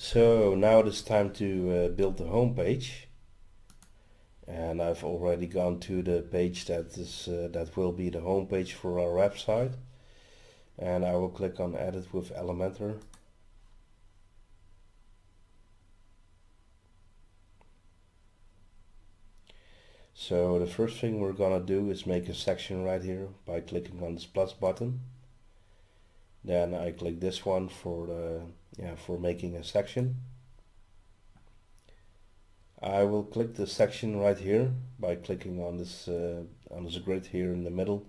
So now it is time to build the home page, and I've already gone to the page that will be the home page for our website, and I will click on Edit with Elementor. So the first thing we're gonna do is make a section right here by clicking on this plus button. Then I click this one for making a section. I will click the section right here by clicking on this grid here in the middle.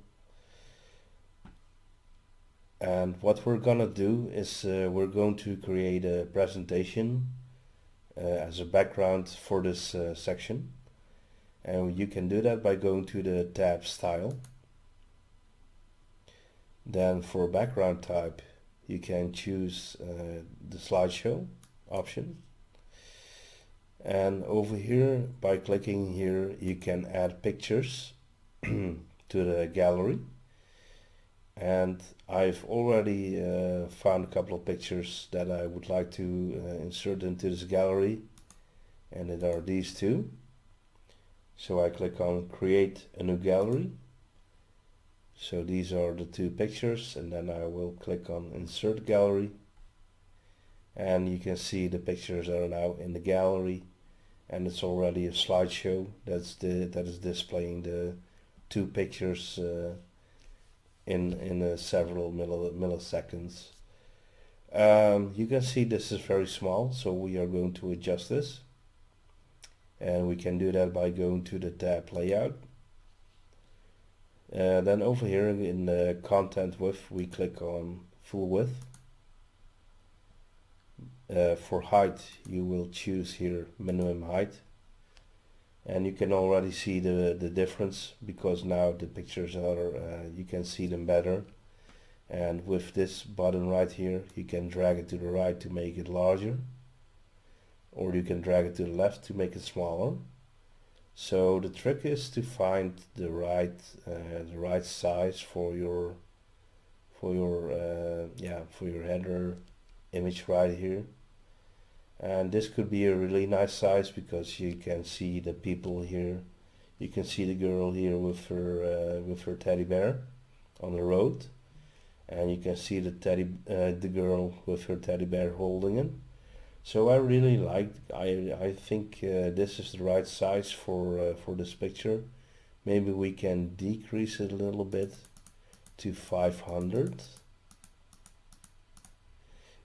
And what we're gonna do is we're going to create a presentation as a background for this section. And you can do that by going to the tab Style. Then for background type, you can choose the slideshow option. And over here, by clicking here, you can add pictures to the gallery. And I've already found a couple of pictures that I would like to insert into this gallery. And it are these two. So I click on Create a New Gallery. So these are the two pictures, and then I will click on Insert Gallery. And you can see the pictures are now in the gallery, and it's already a slideshow that is displaying the two pictures in several milliseconds. You can see this is very small, so we are going to adjust this. And we can do that by going to the tab Layout. Then over here in the Content Width, we click on Full Width. For height, you will choose here Minimum Height. And you can already see the difference, because now the pictures are, you can see them better. And with this button right here, you can drag it to the right to make it larger, or you can drag it to the left to make it smaller. So the trick is to find the right size for your header image right here. And this could be a really nice size, because you can see the people here. You can see the girl here with her teddy bear on the road, and you can see the girl with her teddy bear holding it. So I really I think this is the right size for this picture. Maybe we can decrease it a little bit to 500.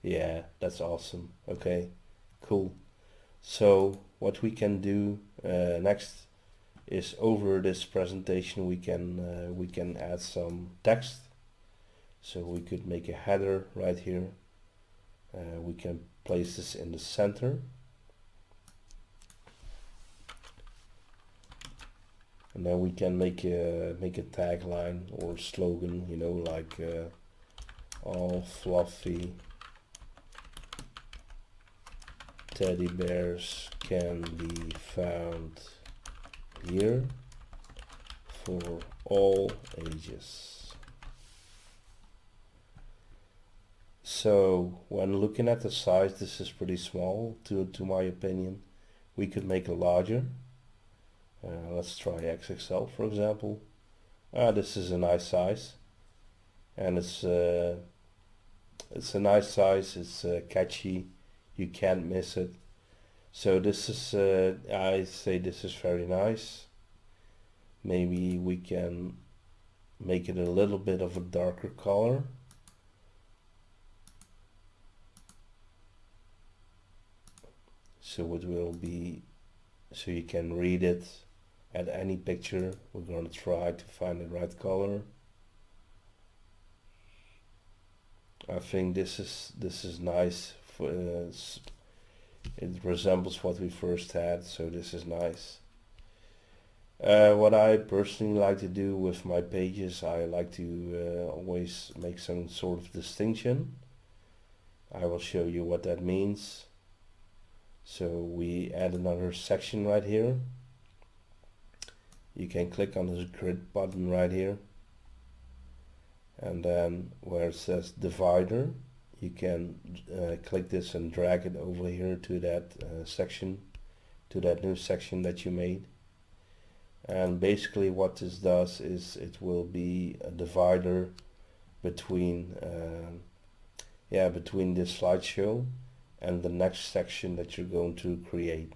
Yeah, that's awesome. Okay, cool. So what we can do next is, over this presentation we can add some text. So we could make a header right here. We can place this in the center, and then we can make a tagline or slogan, you know, like all fluffy teddy bears can be found here for all ages. So when looking at the size, this is pretty small to my opinion. We could make it larger. Let's try XXL for example. This is a nice size, and it's a nice size. It's catchy. You can't miss it. So this is I say this is very nice. Maybe we can make it a little bit of a darker color. So it will be, so you can read it at any picture. We're going to try to find the right color. I think this is nice. It resembles what we first had, so this is nice. What I personally like to do with my pages, I like to always make some sort of distinction. I will show you what that means. So we add another section right here. You can click on this grid button right here, and then where it says divider, you can click this and drag it over here to that section, to that new section that you made. And basically what this does is it will be a divider between between this slideshow and the next section that you're going to create.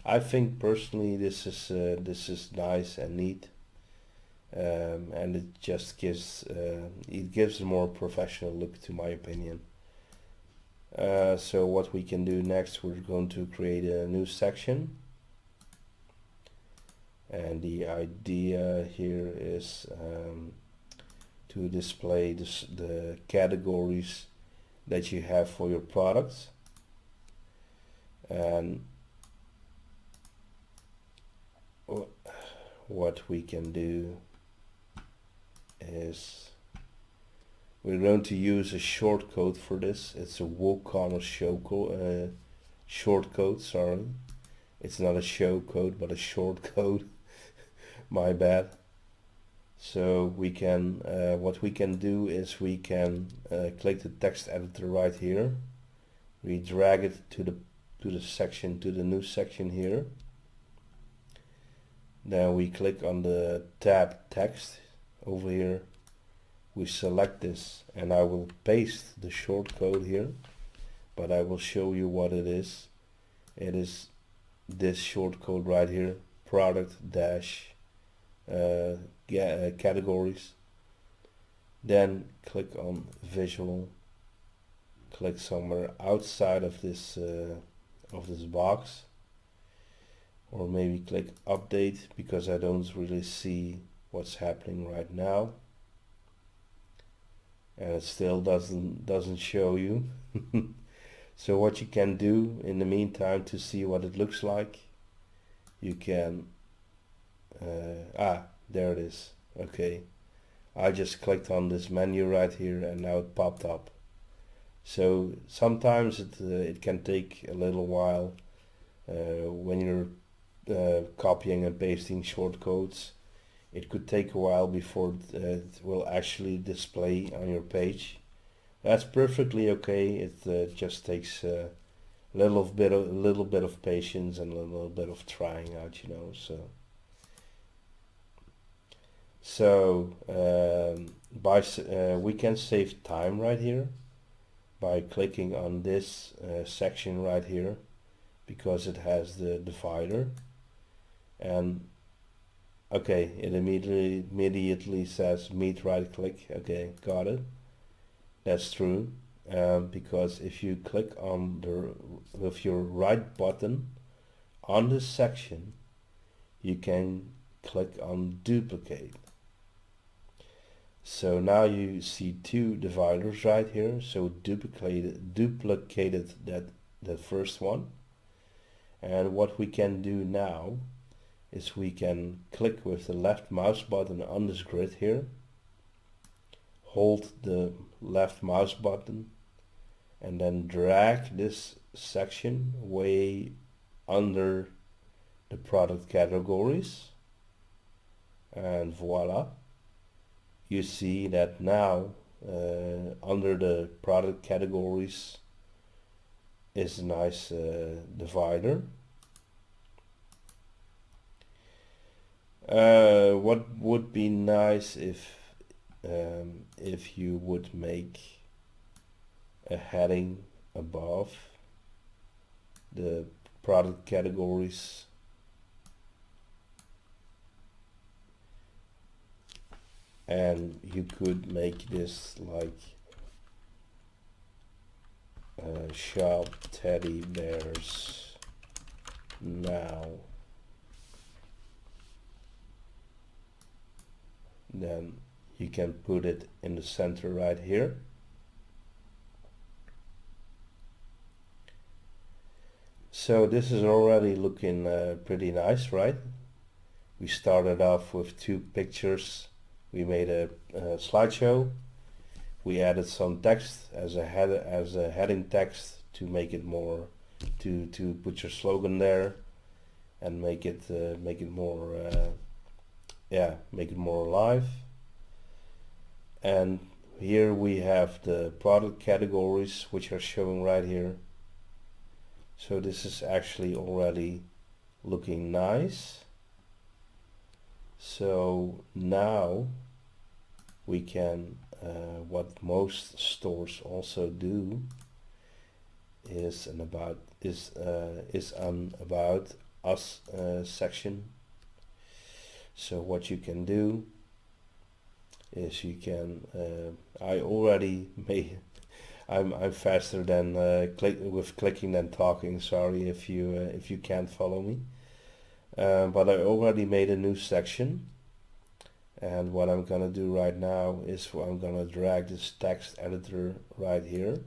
I think personally this is nice and neat, and it just gives a more professional look, to my opinion. So what we can do next, we're going to create a new section, and the idea here is to display the categories that you have for your products. And what we can do is we're going to use a shortcode for this. It's a WooCommerce shortcode, sorry. It's not a show code, but a shortcode. My bad. So we can, what we can do is we can click the text editor right here. We drag it to the section, to the new section here. Then we click on the tab text over here. We select this, and I will paste the shortcode here, but I will show you what it is. It is this shortcode right here, product dash categories. Then click on visual, click somewhere outside of this box, or maybe click update, because I don't really see what's happening right now, and it still doesn't show you. So what you can do in the meantime to see what it looks like, you can there it is. Okay, I just clicked on this menu right here and now it popped up. So sometimes it can take a little while when you're copying and pasting shortcodes. It could take a while before it will actually display on your page. That's perfectly okay. It just takes a little bit of patience and a little bit of trying out, you know. So we can save time right here by clicking on this section right here, because it has the divider. And okay, it immediately says meet right click. Okay, got it. That's true, because if you click on with your right button on this section, you can click on duplicate. So now you see two dividers right here. So duplicated that first one. And what we can do now is we can click with the left mouse button on this grid here, hold the left mouse button, and then drag this section way under the product categories, and voila, you see that now under the product categories is a nice divider. What would be nice if you would make a heading above the product categories, and you could make this like shop teddy bears now. Then you can put it in the center right here. So this is already looking pretty nice, right? We started off with two pictures. We made a slideshow. We added some text as a heading text to make it more, to put your slogan there and make it more alive. And here we have the product categories which are showing right here. So this is actually already looking nice. So now we can, what most stores also do is an about us section. So what you can do is you can, I already made, I'm faster than clicking than talking. Sorry if you can't follow me. But I already made a new section, and what I'm gonna do right now is I'm gonna drag this text editor right here.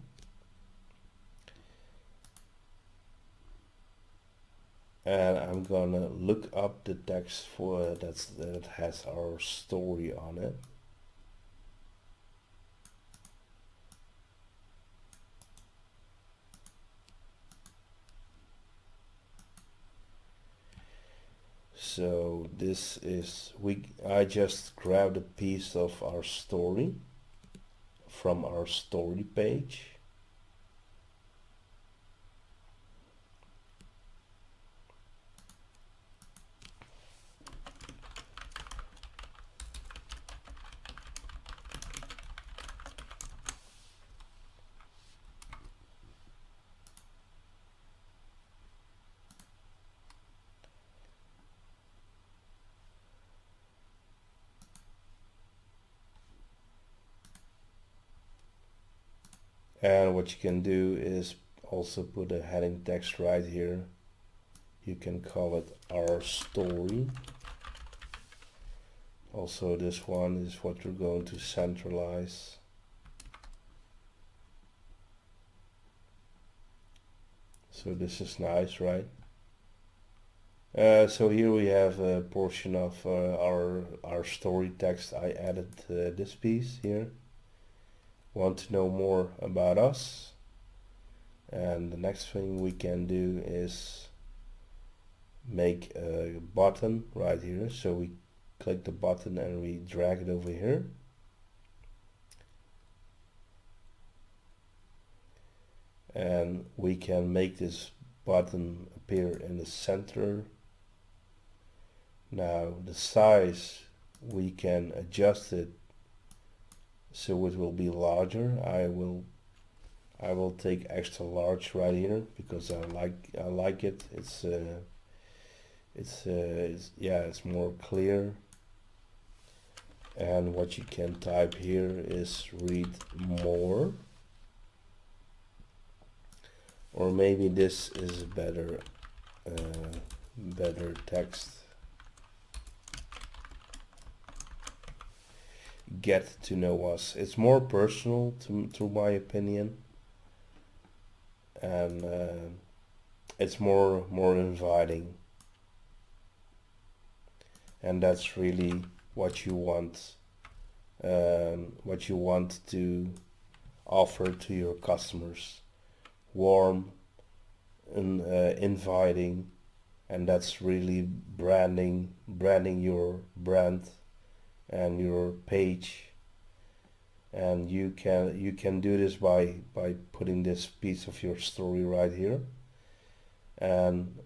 And I'm gonna look up the text for that has our story on it. So this is, I just grabbed a piece of our story from our story page. And what you can do is also put a heading text right here. You can call it our story. Also, this one is what we're going to centralize. So this is nice, right? So here we have a portion of our story text. I added this piece here. Want to know more about us? And the next thing we can do is make a button right here. So we click the button and we drag it over here. And we can make this button appear in the center. Now the size, we can adjust it so it will be larger. I will take extra large right here because I like it. It's more clear. And what you can type here is read more, or maybe this is better text. Get to know us. It's more personal to my opinion, and it's more inviting, and that's really what you want to offer to your customers. Warm and inviting, and that's really branding your brand and your page. And you can do this by putting this piece of your story right here and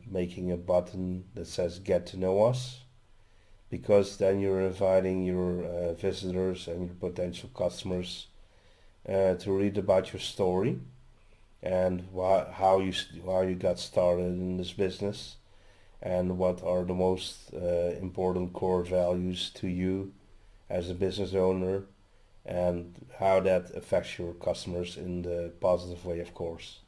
making a button that says get to know us, because then you're inviting your visitors and your potential customers to read about your story and how you got started in this business, and what are the most important core values to you as a business owner, and how that affects your customers in the positive way, of course.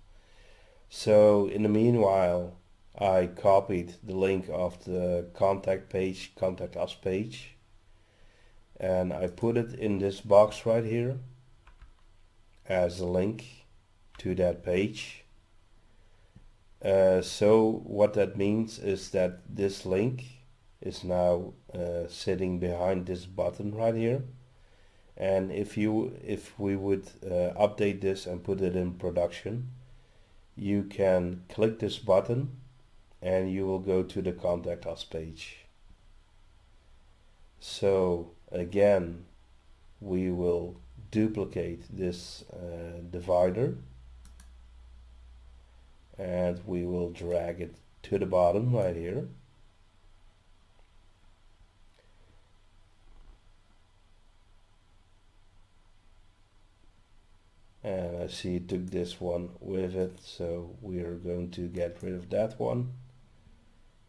So in the meanwhile, I copied the link of the contact us page, and I put it in this box right here as a link to that page. So what that means is that this link is now sitting behind this button right here, and if we would update this and put it in production, you can click this button and you will go to the contact us page. So again, we will duplicate this divider, and we will drag it to the bottom right here. And I see it took this one with it, so we are going to get rid of that one.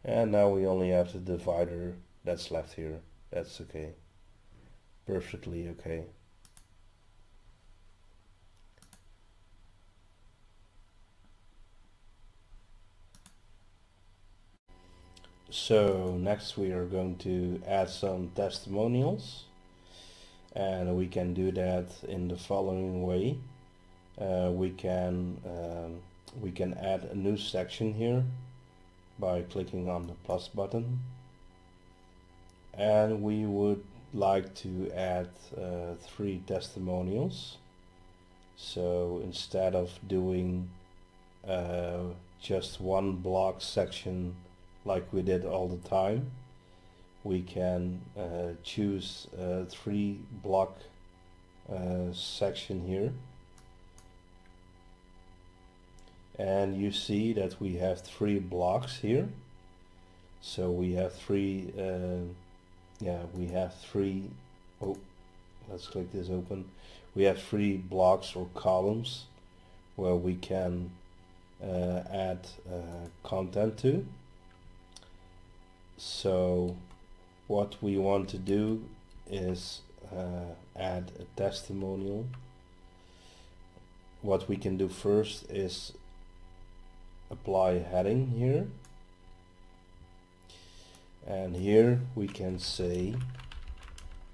And now we only have the divider that's left here. That's okay. Perfectly okay. So next we are going to add some testimonials, and we can do that in the following way. We can add a new section here by clicking on the plus button, and we would like to add 3 testimonials. So instead of doing just one block section like we did all the time, we can choose 3 block section here. And you see that we have 3 blocks here. So we have 3 oh, let's click this open. We have 3 blocks or columns where we can add content to. So what we want to do is add a testimonial. What we can do first is apply a heading here, and here we can say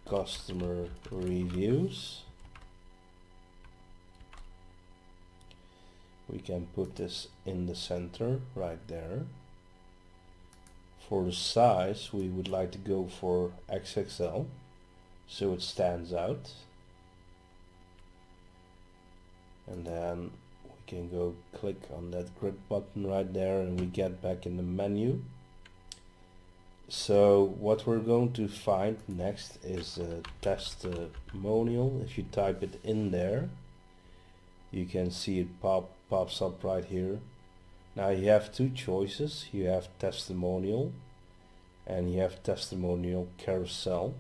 customer reviews. We can put this in the center right there. For the size, we would like to go for XXL so it stands out, and then we can go click on that grid button right there, and we get back in the menu. So what we're going to find next is a testimonial. If you type it in there, you can see it pops up right here. Now you have 2 choices. You have testimonial and you have testimonial carousel,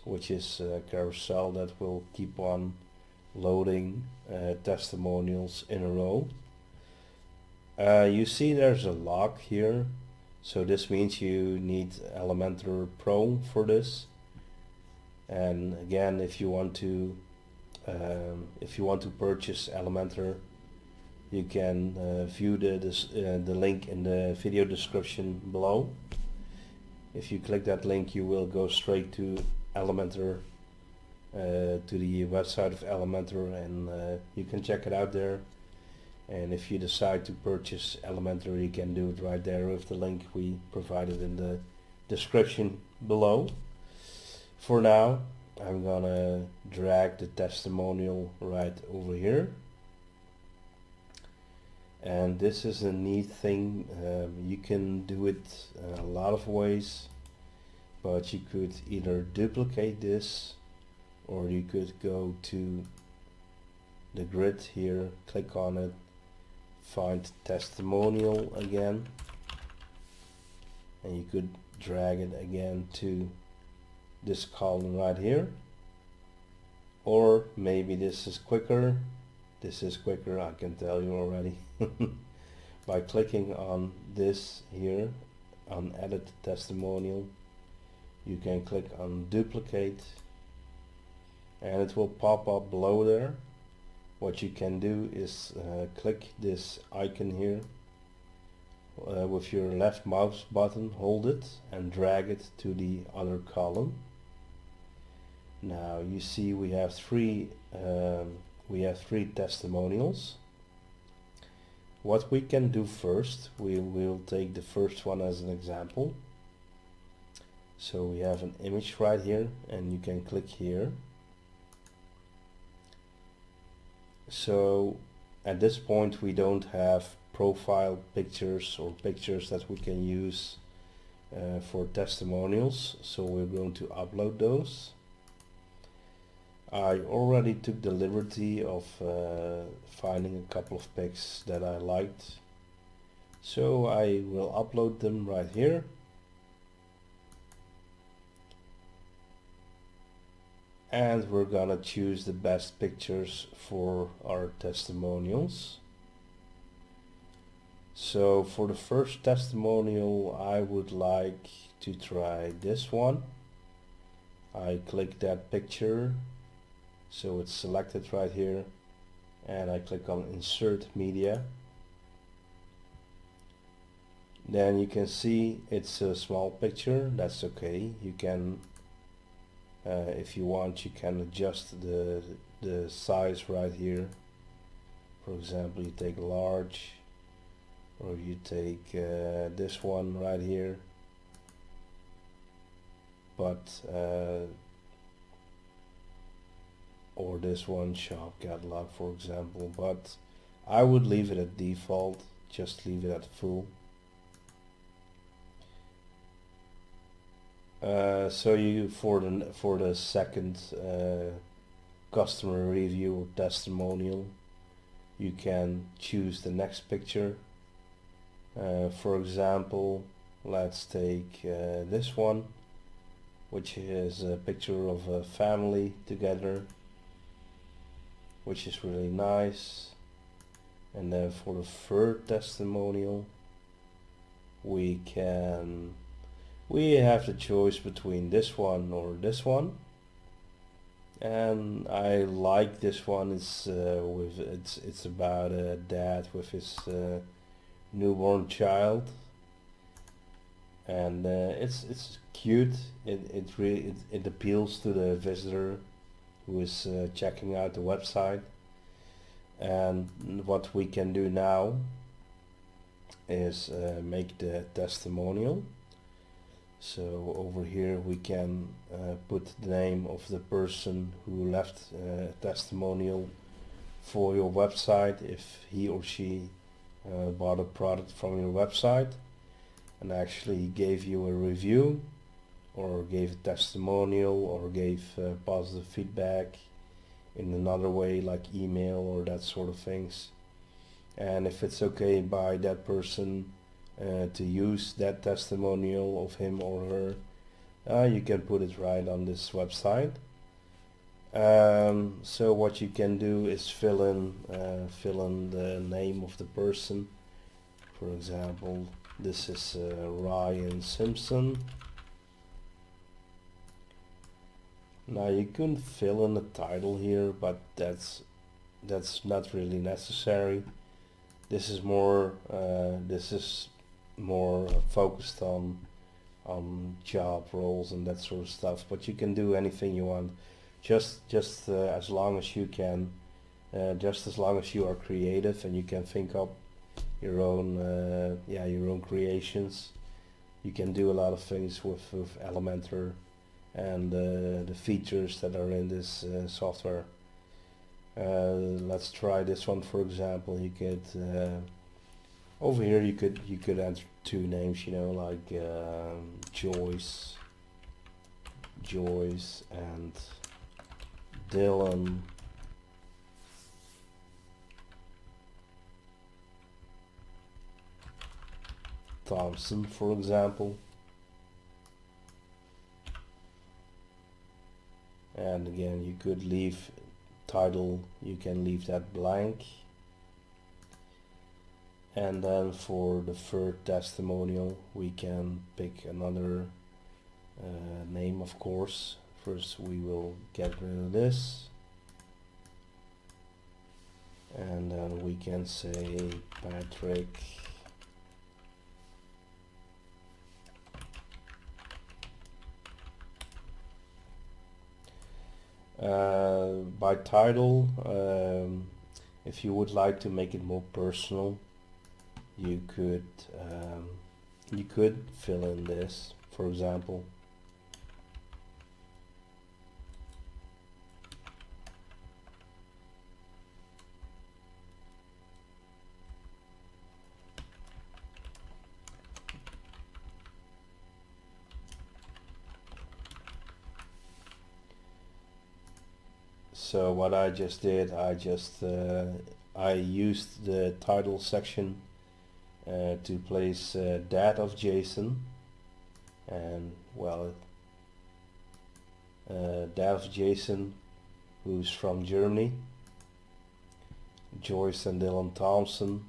which is a carousel that will keep on loading testimonials in a row. You see there's a lock here, so this means you need Elementor Pro for this. And again, if you want to purchase Elementor, you can view the link in the video description below. If you click that link, you will go straight to Elementor, to the website of Elementor, and you can check it out there. And if you decide to purchase Elementor, you can do it right there with the link we provided in the description below. For now, I'm gonna drag the testimonial right over here. And this is a neat thing. You can do it a lot of ways, but you could either duplicate this, or you could go to the grid here, click on it, find testimonial again, and you could drag it again to this column right here. Or maybe this is quicker. This is quicker, I can tell you already. By clicking on this here, on edit testimonial, you can click on duplicate, and it will pop up below there. What you can do is click this icon here with your left mouse button, hold it and drag it to the other column. Now you see we have three testimonials. What we can do first, we will take the first one as an example. So we have an image right here, and you can click here. So at this point we don't have profile pictures or pictures that we can use for testimonials, so we're going to upload those. I already took the liberty of finding a couple of pics that I liked, so I will upload them right here. And we're gonna choose the best pictures for our testimonials. So for the first testimonial, I would like to try this one. I click that picture, so it's selected right here, and I click on Insert Media. Then you can see it's a small picture. That's okay. You can, if you want, you can adjust the size right here. For example, you take large, or you take this one right here. But or this one, shop catalog, for example. But I would leave it at default. Just leave it at full. So you for the second customer review or testimonial, you can choose the next picture. For example, let's take this one, which is a picture of a family together, which is really nice. And then for the third testimonial, we have the choice between this one or this one, and I like this one. It's about a dad with his newborn child, and it's cute. It appeals to the visitor who is checking out the website. And what we can do now is make the testimonial. So over here we can put the name of the person who left a testimonial for your website, if he or she bought a product from your website and actually gave you a review, or gave a testimonial, or gave positive feedback in another way like email or that sort of things. And if it's okay by that person to use that testimonial of him or her, you can put it right on this website. So what you can do is fill in the name of the person. For example, this is Ryan Simpson. Now you can fill in the title here, but that's not really necessary. This is more focused on job roles and that sort of stuff. But you can do anything you want, just as long as you can, just as long as you are creative and you can think up your own creations. You can do a lot of things with Elementor and the features that are in this software. Let's try this one, for example. You could over here you could enter two names, you know, like Joyce and Dylan. Thompson, for example. And again, you could leave title, you can leave that blank. And then for the third testimonial, we can pick another name, of course. First we will get rid of this, and then we can say Patrick by title. If you would like to make it more personal, you could fill in this, for example. So what I just did, I used the title section to place dad of Jason, and well, dad of Jason, who's from Germany, Joyce and Dylan Thompson,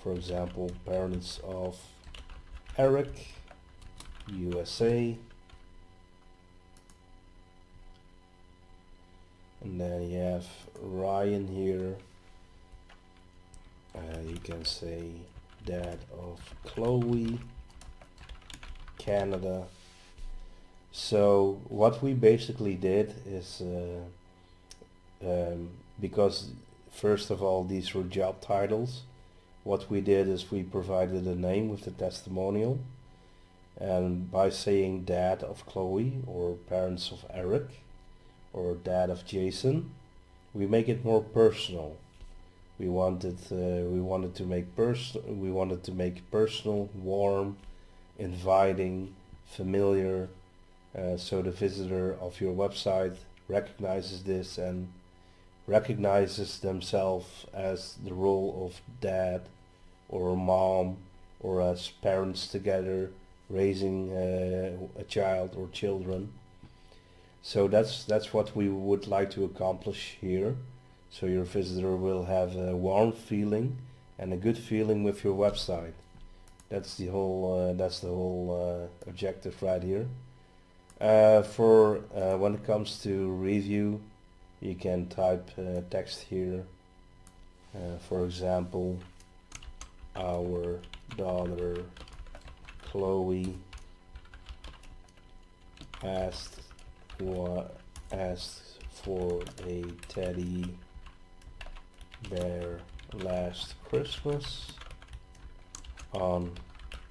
for example, parents of Eric, USA. And then you have Ryan here. You can say dad of Chloe, Canada. So what we basically did is, because first of all these were job titles, what we did is we provided a name with the testimonial, and by saying dad of Chloe or parents of Eric or dad of Jason, we make it more personal. We wanted to make personal, warm, inviting, familiar, so the visitor of your website recognizes this and recognizes themselves as the role of dad or mom, or as parents together raising a child or children. So that's what we would like to accomplish here. So your visitor will have a warm feeling and a good feeling with your website. That's the whole objective right here. For when it comes to review, you can type text here. For example, our daughter Chloe asked for a teddy bear last Christmas. On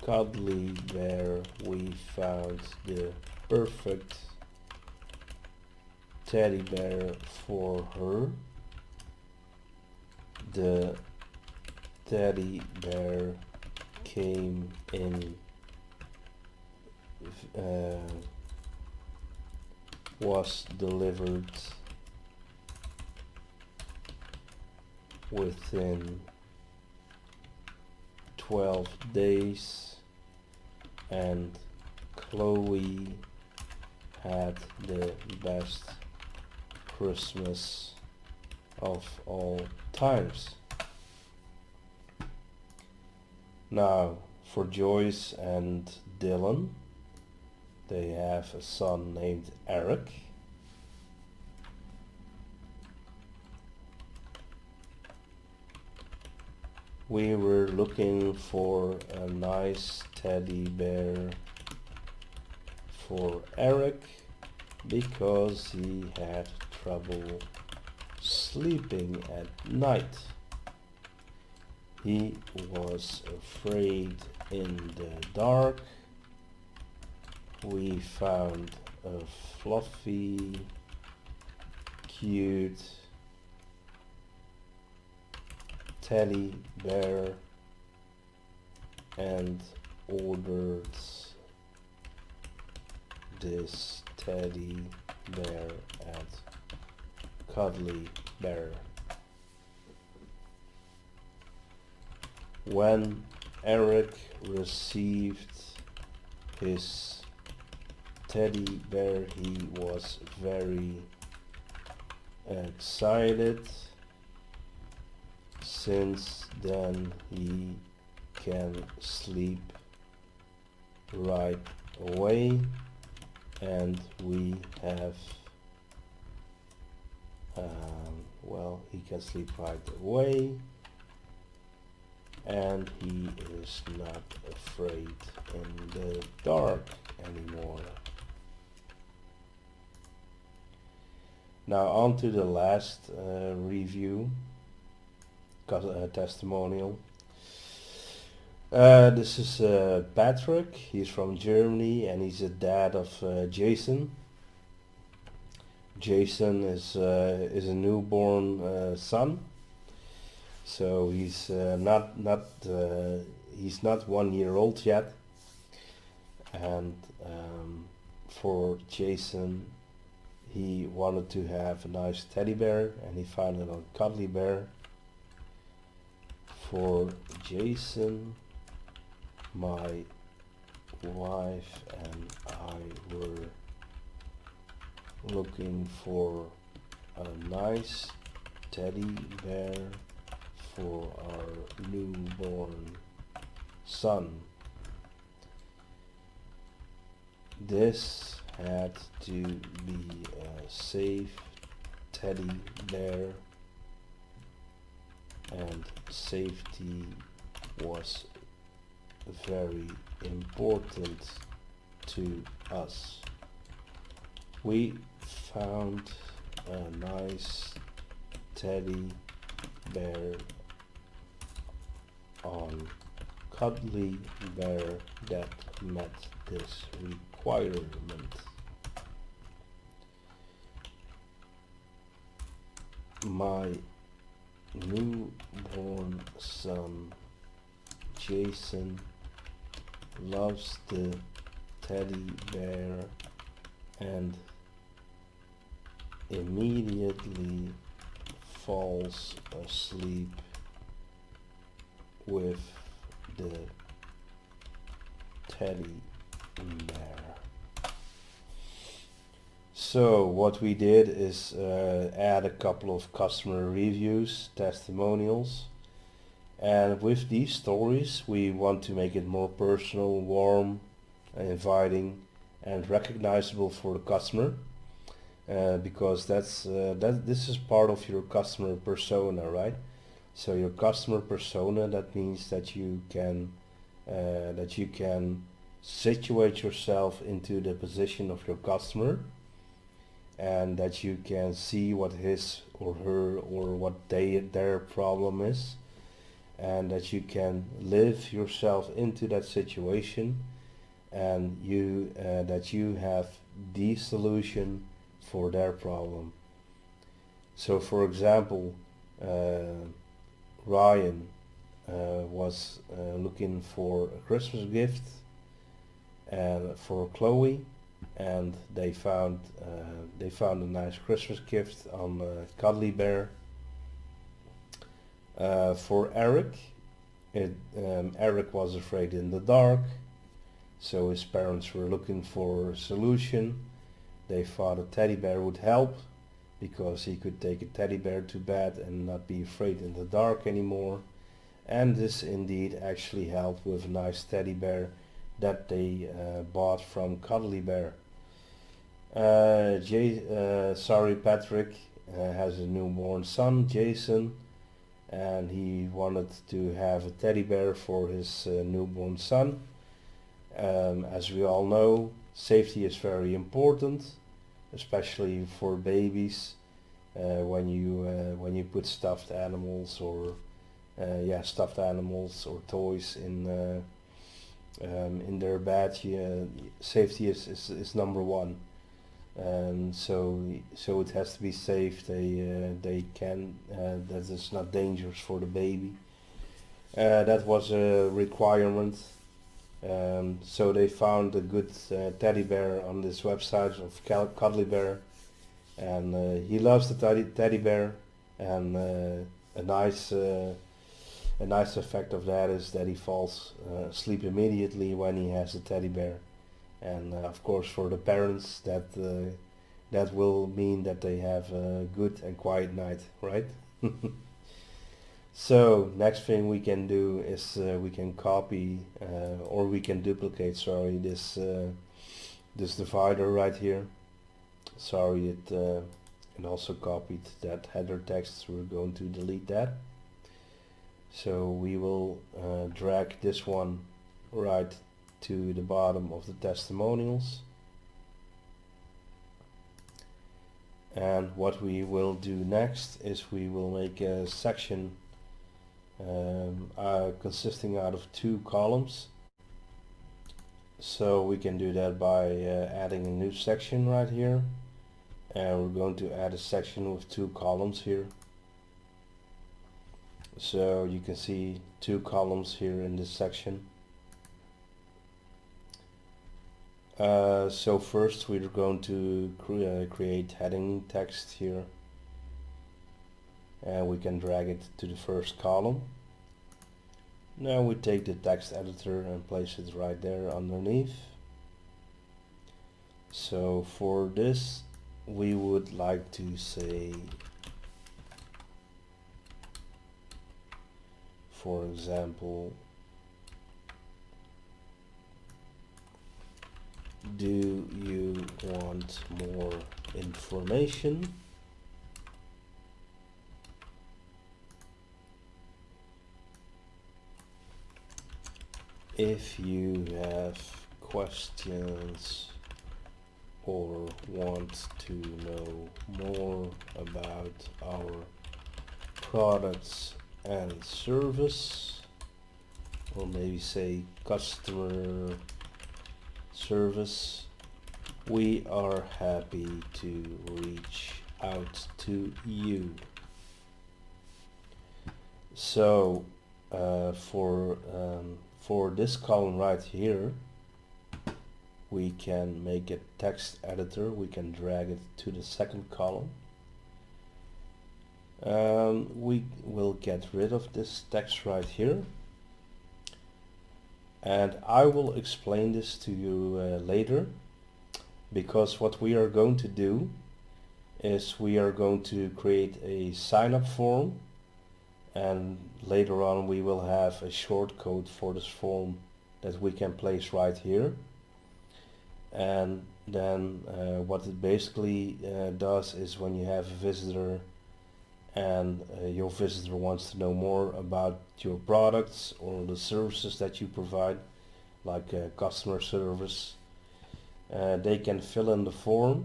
Cuddly Bear we found the perfect teddy bear for her. The teddy bear came in was delivered within 12 days, and Chloe had the best Christmas of all times. Now for Joyce and Dylan, they have a son named Eric. We were looking for a nice teddy bear for Eric because he had trouble sleeping at night. He was afraid in the dark. We found a fluffy, cute teddy bear and ordered this teddy bear at Cuddly Bear. When Eric received his teddy bear, he was very excited. Since then he can sleep right away, and we have he can sleep right away, and he is not afraid in the dark anymore. Now on to the last review, testimonial. This is Patrick. He's from Germany and he's the dad of Jason. Jason is a newborn son, so he's not 1 year old yet. And for Jason, he wanted to have a nice teddy bear, and he found it on Cuddly Bear. For Jason, my wife and I were looking for a nice teddy bear for our newborn son. This had to be a safe teddy bear, and safety was very important to us. We found a nice teddy bear on Cuddly Bear that met this requirement. My newborn son Jason loves the teddy bear and immediately falls asleep with the teddy bear. So what we did is add a couple of customer reviews, testimonials, and with these stories we want to make it more personal, warm, inviting, and recognizable for the customer, because this is part of your customer persona, right? So your customer persona, that means that you can situate yourself into the position of your customer, and that you can see what his or her or what their problem is, and that you can live yourself into that situation, and that you have the solution for their problem. So for example, Ryan was looking for a Christmas gift and for Chloe, and they found a nice Christmas gift on Cuddly Bear. For Eric, Eric was afraid in the dark, so his parents were looking for a solution. They thought a teddy bear would help, because he could take a teddy bear to bed and not be afraid in the dark anymore. And this indeed actually helped with a nice teddy bear that they bought from Cuddly Bear. Patrick has a newborn son, Jason, and he wanted to have a teddy bear for his newborn son. As we all know, safety is very important, especially for babies, when you put stuffed animals or toys in their bed. Safety is number one, and so it has to be safe. That it's not dangerous for the baby. That was a requirement. So they found a good teddy bear on this website of Cuddly Bear, and he loves the teddy bear, and a nice effect of that is that he falls asleep immediately when he has a teddy bear, and of course for the parents that will mean that they have a good and quiet night, right? So next thing we can do is we can copy or we can duplicate, sorry, this divider right here. Sorry, it also copied that header text, so we're going to delete that. So we will drag this one right to the bottom of the testimonials. And what we will do next is we will make a section consisting out of 2 columns. So we can do that by adding a new section right here, and we're going to add a section with 2 columns here. So you can see 2 columns here in this section. So first we're going to create heading text here, and we can drag it to the first column. Now we take the text editor and place it right there underneath. So for this we would like to say, for example, do you want more information? If you have questions or want to know more about our products and service, or maybe say customer service, we are happy to reach out to you. So for this column right here, we can make a text editor. We can drag it to the second column. We will get rid of this text right here, and I will explain this to you later, because what we are going to do is we are going to create a sign-up form, and later on we will have a shortcode for this form that we can place right here. And then what it basically does is, when you have a visitor and your visitor wants to know more about your products or the services that you provide, like customer service, they can fill in the form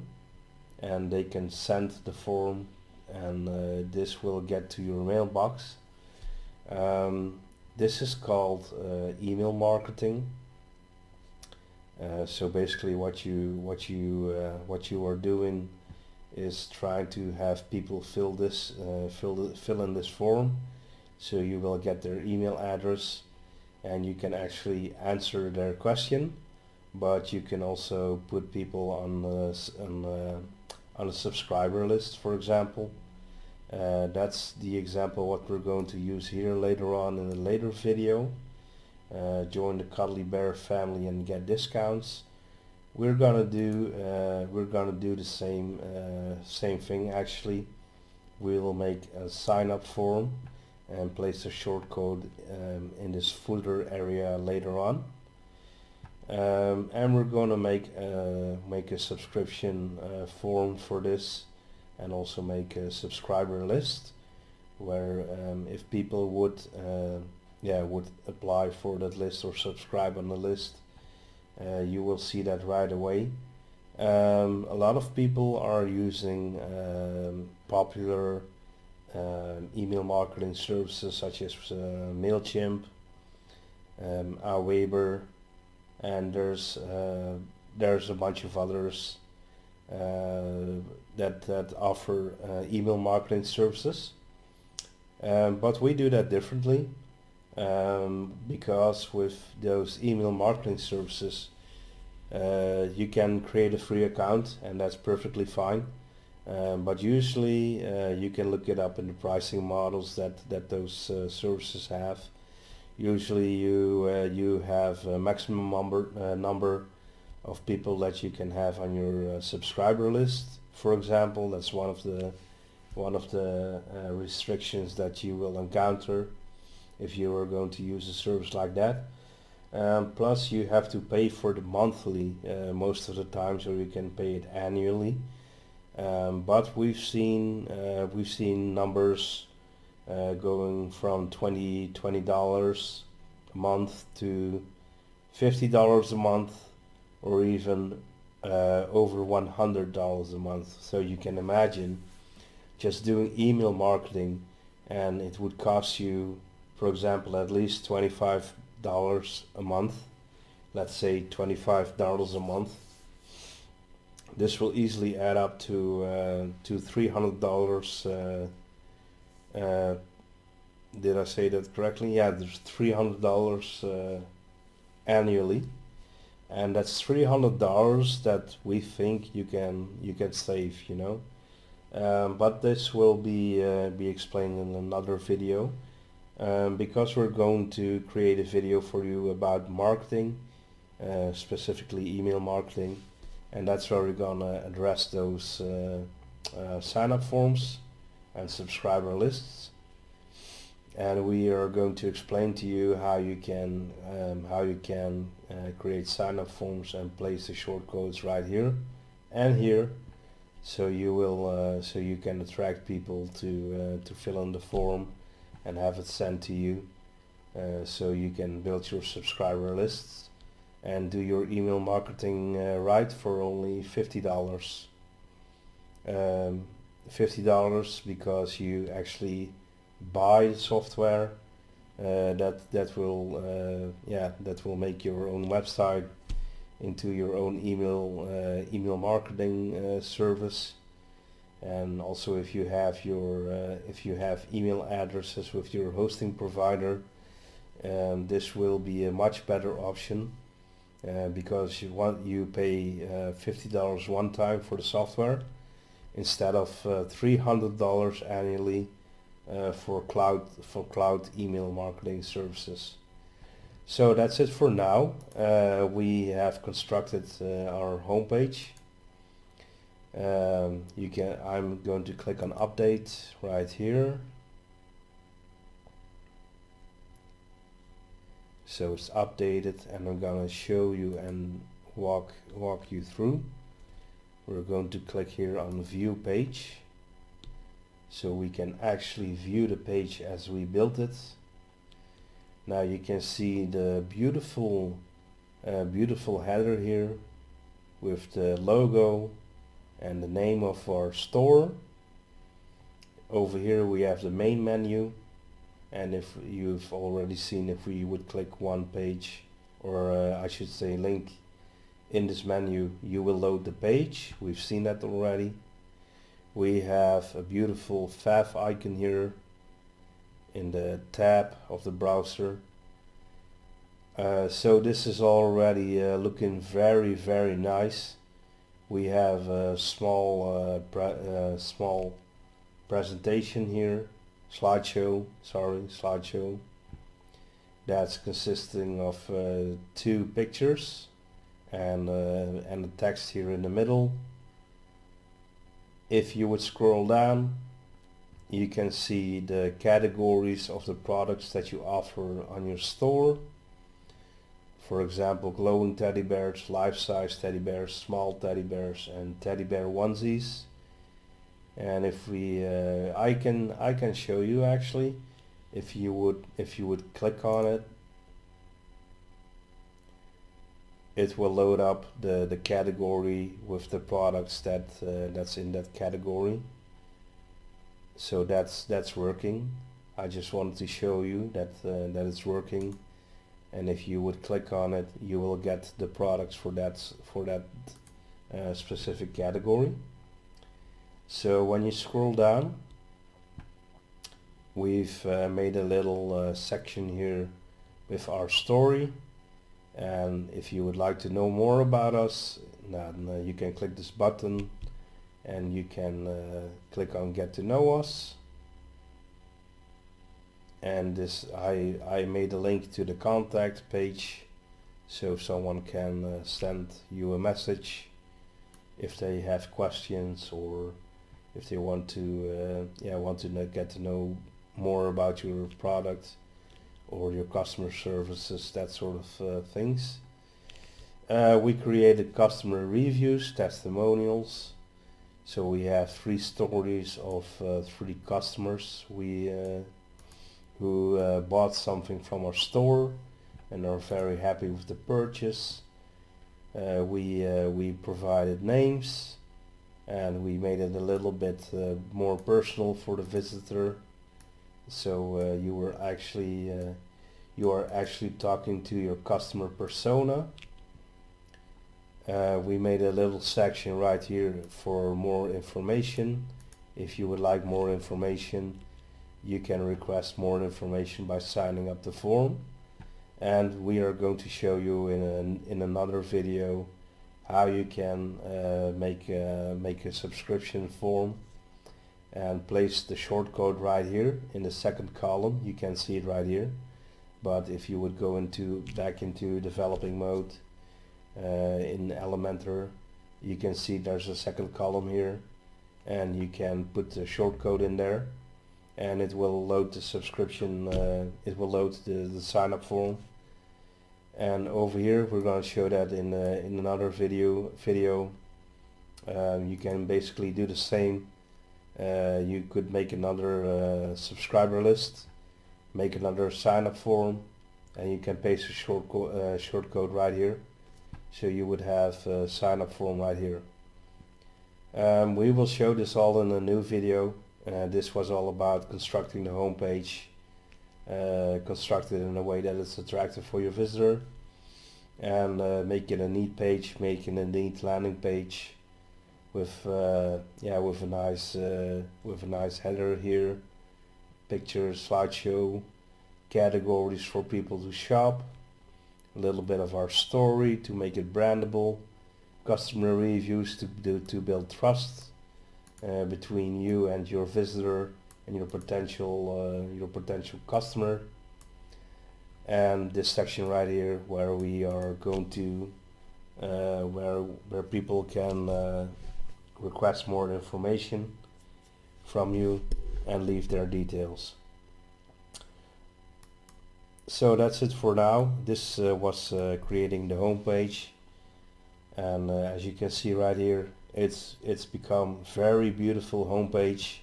and they can send the form, and this will get to your mailbox. This is called email marketing. So basically what you are doing is trying to have people fill in this form, so you will get their email address and you can actually answer their question, but you can also put people on a subscriber list, for example. That's the example what we're going to use here later on in a later video. Join the Cuddly Bear family and get discounts. We're gonna do the same thing. Actually, we will make a sign up form and place a shortcode in this footer area later on. And we're gonna make a subscription form for this, and also make a subscriber list where if people would apply for that list or subscribe on the list, you will see that right away. A lot of people are using popular email marketing services such as MailChimp, Aweber, and there's a bunch of others that offer email marketing services. But we do that differently. Because with those email marketing services you can create a free account, and that's perfectly fine, but usually you can look it up in the pricing models that those services have. Usually you have a maximum number of people that you can have on your subscriber list, for example. That's one of the restrictions that you will encounter if you are going to use a service like that. Plus you have to pay for the monthly most of the time, so you can pay it annually. But we've seen numbers going from $20 a month to $50 a month, or even over $100 a month. So you can imagine just doing email marketing, and it would cost you, for example, at least $25 a month. Let's say $25 a month. This will easily add up to $300. Did I say that correctly? Yeah, there's $300 annually. and that's $300 that we think you can save, you know. But this will be explained in another video, because we're going to create a video for you about marketing, specifically email marketing, and that's where we're gonna address those sign-up forms and subscriber lists, and we are going to explain to you how you can create sign-up forms and place the shortcodes right here and here, so you can attract people to fill in the form and have it sent to you, so you can build your subscriber lists and do your email marketing right for only $50. $50 because you actually buy the software that will make your own website into your own email marketing service. And also, if you have email addresses with your hosting provider, this will be a much better option, because you pay $50 one time for the software instead of $300 annually for cloud email marketing services. So that's it for now. We have constructed our homepage. I'm going to click on update right here. So it's updated, and I'm gonna show you and walk you through. We're going to click here on view page, so we can actually view the page as we built it. Now you can see the beautiful header here with the logo and the name of our store. Over here we have the main menu, and if you've already seen, if we would click one page, or I should say link in this menu, you will load the page. We've seen that already. We have a beautiful fav icon here in the tab of the browser. So this is already looking very nice. We have a small presentation here, slideshow, that's consisting of 2 pictures and the text here in the middle. If you would scroll down, you can see the categories of the products that you offer on your store. For example, glowing teddy bears, life-size teddy bears, small teddy bears, and teddy bear onesies. And if we, I can show you actually. If you would click on it, it will load up the category with the products that's in that category. So that's working. I just wanted to show you that it's working. And if you would click on it, you will get the products for that specific category. So when you scroll down, we've made a little section here with our story, and if you would like to know more about us, then you can click this button and you can click on get to know us. And this I made a link to the contact page, so someone can send you a message if they have questions, or if they want to get to know more about your product or your customer services, that sort of things. We created customer reviews, testimonials. So we have 3 stories of 3 customers who bought something from our store and are very happy with the purchase. We provided names, and we made it a little bit more personal for the visitor. So you are actually talking to your customer persona. We made a little section right here for more information. If you would like more information, you can request more information by signing up the form. and we are going to show you in another video how you can make a subscription form and place the shortcode right here in the second column. You can see it right here, but if you would go back into developing mode in Elementor, you can see there's a second column here, and you can put the shortcode in there and it will load the subscription, it will load the sign up form. And over here we're going to show that in another video. You can basically do the same. You could make another subscriber list, make another sign up form, and you can paste a shortcode right here. So you would have a sign up form right here. We will show this all in a new video. This was all about constructing the home page, constructed in a way that it's attractive for your visitor, and make it a neat page, making a neat landing page with a nice header here, pictures, slideshow, categories for people to shop, a little bit of our story to make it brandable, customer reviews to build trust between you and your visitor and your potential customer. And this section right here where we are going to where people can request more information from you and leave their details. So that's it for now. This was creating the home page, and as you can see right here, it's become very beautiful homepage,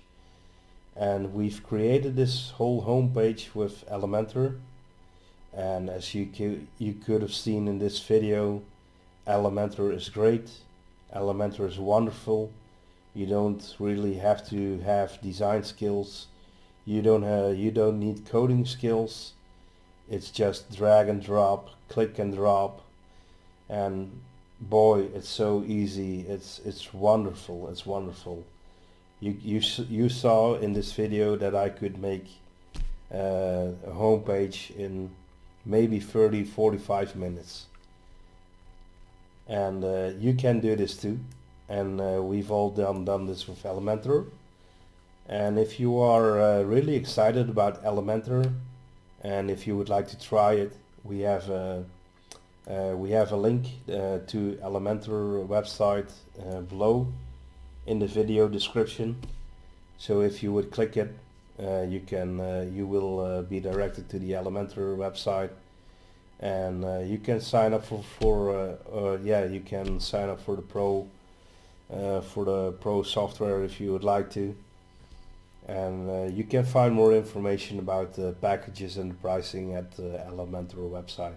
and we've created this whole homepage with Elementor. And as you could have seen in this video, Elementor is great. Elementor is wonderful. You don't really have to have design skills. You don't need coding skills. It's just drag and drop, click and drop, and boy, it's so easy. It's wonderful. It's wonderful. You saw in this video that I could make a home page in maybe 30-45 minutes, and you can do this too. And we've all done this with Elementor. And if you are really excited about Elementor, and if you would like to try it, we have a link to Elementor website below in the video description. So if you would click it, you will be directed to the Elementor website, and you can sign up you can sign up for the pro software if you would like to. And you can find more information about the packages and the pricing at the Elementor website.